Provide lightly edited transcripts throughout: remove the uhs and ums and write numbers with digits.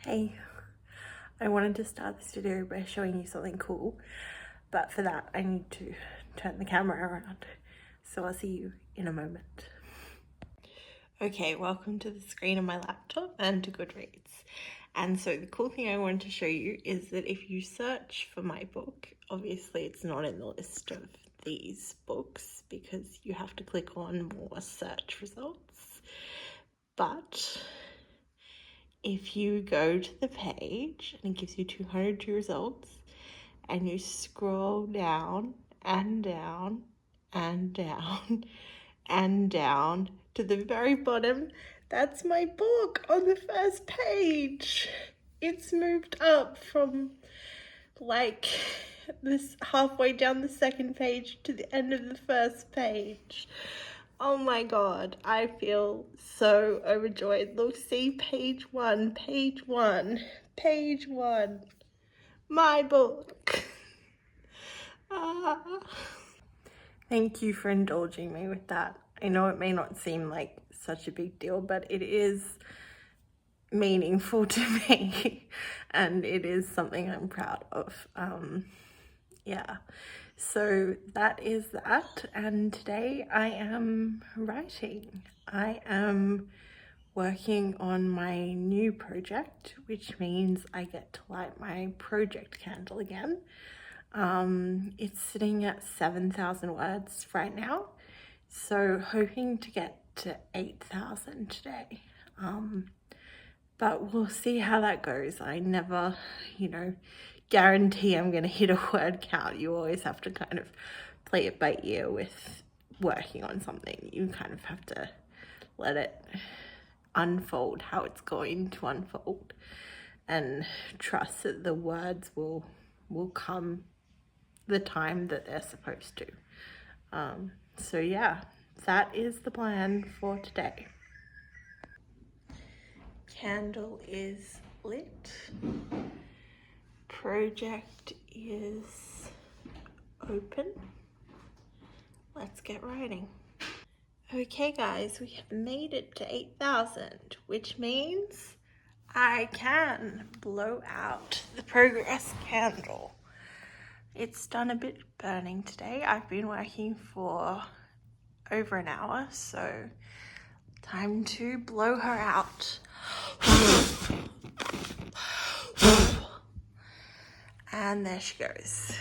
Hey, I wanted to start this video by showing you something cool, but for that I need to turn the camera around, so I'll see you in a moment. Okay, welcome to the screen of my laptop and to Goodreads. And so the cool thing I wanted to show you is that if you search for my book, obviously it's not in the list of these books because you have to click on more search results, but if you go to the page and it gives you 202 results and you scroll down and down and down and down to the very bottom, that's my book on the first page. It's moved up from like this halfway down the second page to the end of the first page. Oh my god, I feel so overjoyed. Look, see, page one, page one, page one. My book. Thank you for indulging me with that. I know it may not seem like such a big deal, but it is meaningful to me and it is something I'm proud of. Yeah, so that is that, and today I am writing. I am working on my new project, which means I get to light my project candle again. It's sitting at 7,000 words right now, so hoping to get to 8,000 today. But we'll see how that goes. I never, guarantee I'm going to hit a word count. You always have to kind of play it by ear with working on something. You kind of have to let it unfold how it's going to unfold and trust that the words will come the time that they're supposed to. So yeah, that is the plan for today. Candle is lit. Project is open. Let's get writing. Okay guys, we have made it to 8,000, which means I can blow out the progress candle. It's done a bit burning today. I've been working for over an hour, so time to blow her out. And there she goes.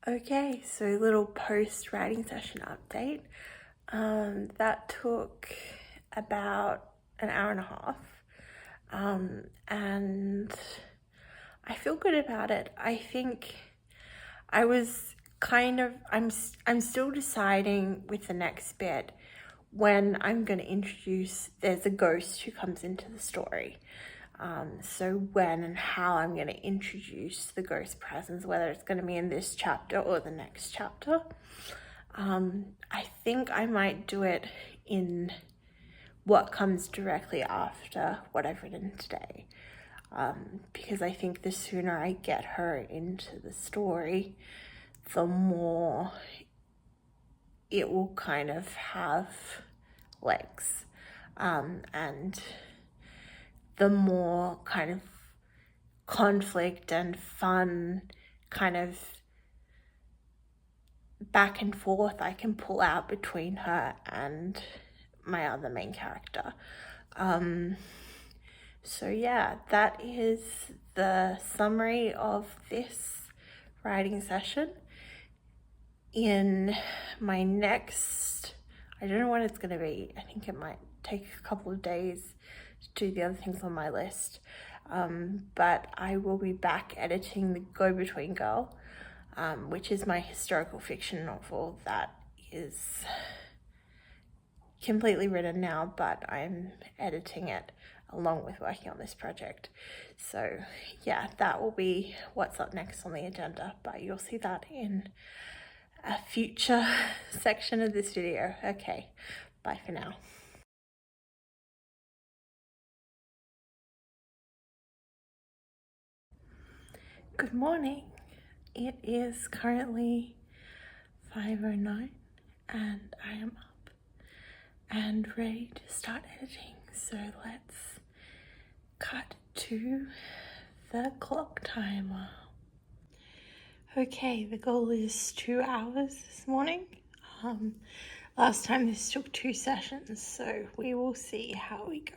Okay, so little post-writing session update. That took about an hour and a half. And I feel good about it. I think I was I'm still deciding with the next bit when I'm going to introduce, there's a ghost who comes into the story. So when and how I'm going to introduce the ghost presence, whether it's going to be in this chapter or the next chapter. I think I might do it in what comes directly after what I've written today. Because I think the sooner I get her into the story, the more it will kind of have legs. And the more kind of conflict and fun kind of back and forth I can pull out between her and my other main character. So yeah, that is the summary of this writing session. In my next, I don't know when it's going to be. I think it might take a couple of days to do the other things on my list. But I will be back editing The Go-Between Girl, which is my historical fiction novel that is completely written now, but I'm editing it along with working on this project. So yeah, that will be what's up next on the agenda, but you'll see that in a future section of this video. Okay, bye for now. Good morning. It is currently 5:09 and I am up and ready to start editing. So let's cut to the clock timer. Okay, the goal is 2 hours this morning. Last time this took 2 sessions, so we will see how we go.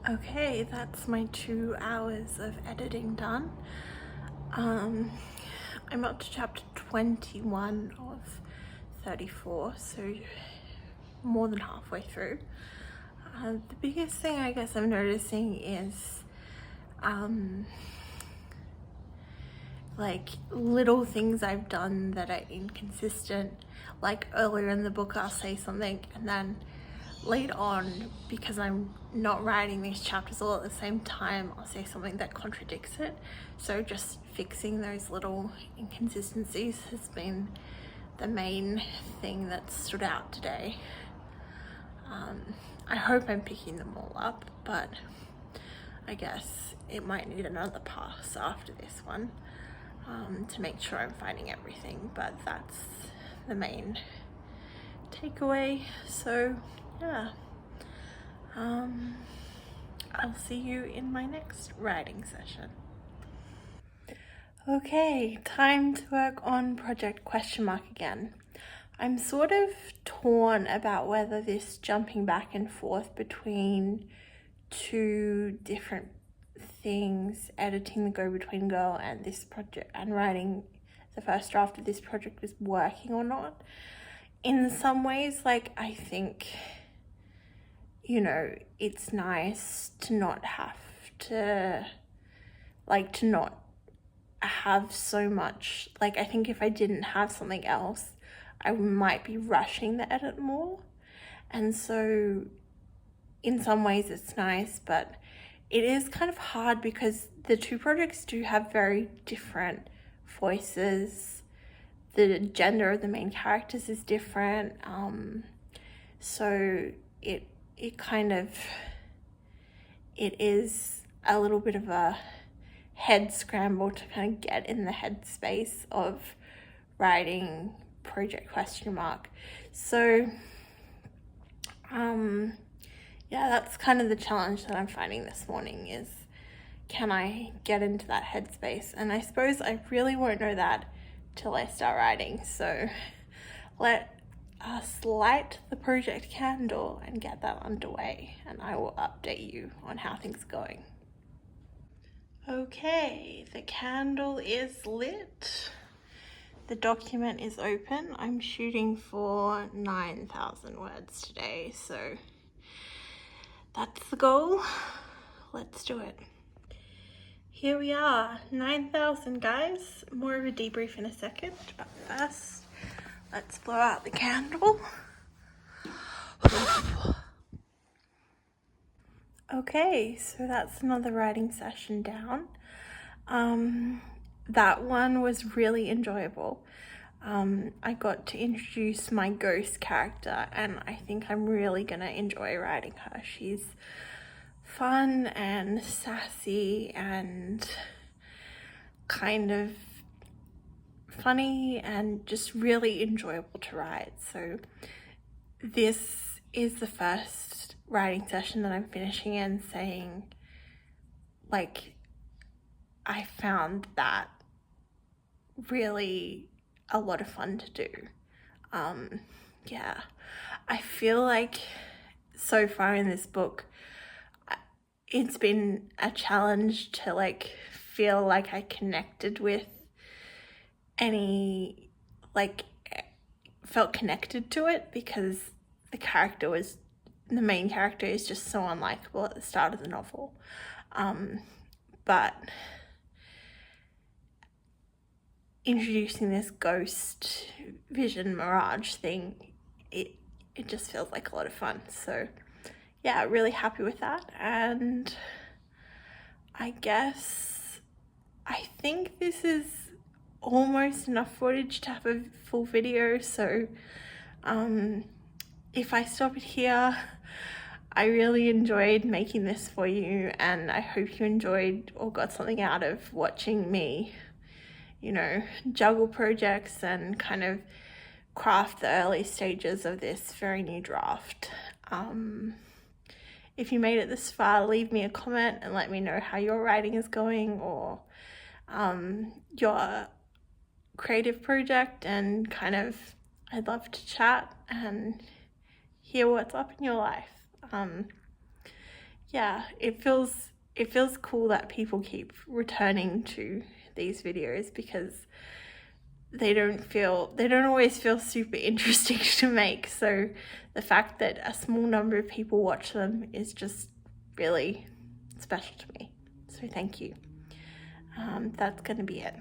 Okay, that's my 2 hours of editing done. I'm up to chapter 21 of 34, so more than halfway through. The biggest thing I guess I'm noticing is like little things I've done that are inconsistent. Like earlier in the book I'll say something and then later on, because I'm not writing these chapters all at the same time, I'll say something that contradicts it. So just fixing those little inconsistencies has been the main thing that stood out today. I hope I'm picking them all up, but I guess it might need another pass after this one to make sure I'm finding everything, but that's the main takeaway. So yeah, I'll see you in my next writing session. Okay, time to work on project ? Again. I'm sort of torn about whether this jumping back and forth between 2 different things, editing the go-between girl and this project and writing the first draft of this project, was working or not. In some ways, like, I think, you know, it's nice to not have to, like, to not have so much, like, I think if I didn't have something else, I might be rushing the edit more. And so in some ways it's nice, but it is kind of hard because the 2 projects do have very different voices. The gender of the main characters is different. So it is a little bit of a head scramble to kind of get in the headspace of writing project ? So yeah, that's kind of the challenge that I'm finding this morning, is can I get into that headspace? And I suppose I really won't know that till I start writing. So let us light the project candle and get that underway, and I will update you on how things are going. Okay, the candle is lit. The document is open. I'm shooting for 9,000 words today, so that's the goal. Let's do it. Here we are, 9,000 guys. More of a debrief in a second, but first, let's blow out the candle. Okay, so that's another writing session down. That one was really enjoyable. I got to introduce my ghost character, and I think I'm really gonna enjoy writing her. She's fun and sassy and kind of funny and just really enjoyable to write. So this is the first writing session that I'm finishing and saying, like, I found that really a lot of fun to do. Yeah, I feel like so far in this book it's been a challenge to like feel like I connected with any, like, felt connected to it, because the main character is just so unlikable at the start of the novel. But introducing this ghost vision mirage thing, it just feels like a lot of fun. So yeah, really happy with that. And I guess I think this is almost enough footage to have a full video, so if I stop it here, I really enjoyed making this for you, and I hope you enjoyed or got something out of watching me, you know, juggle projects and kind of craft the early stages of this very new draft. If you made it this far, leave me a comment and let me know how your writing is going, or your creative project, and kind of, I'd love to chat and hear what's up in your life. Yeah, it feels cool that people keep returning to these videos, because they don't always feel super interesting to make. So the fact that a small number of people watch them is just really special to me. So thank you. That's gonna be it.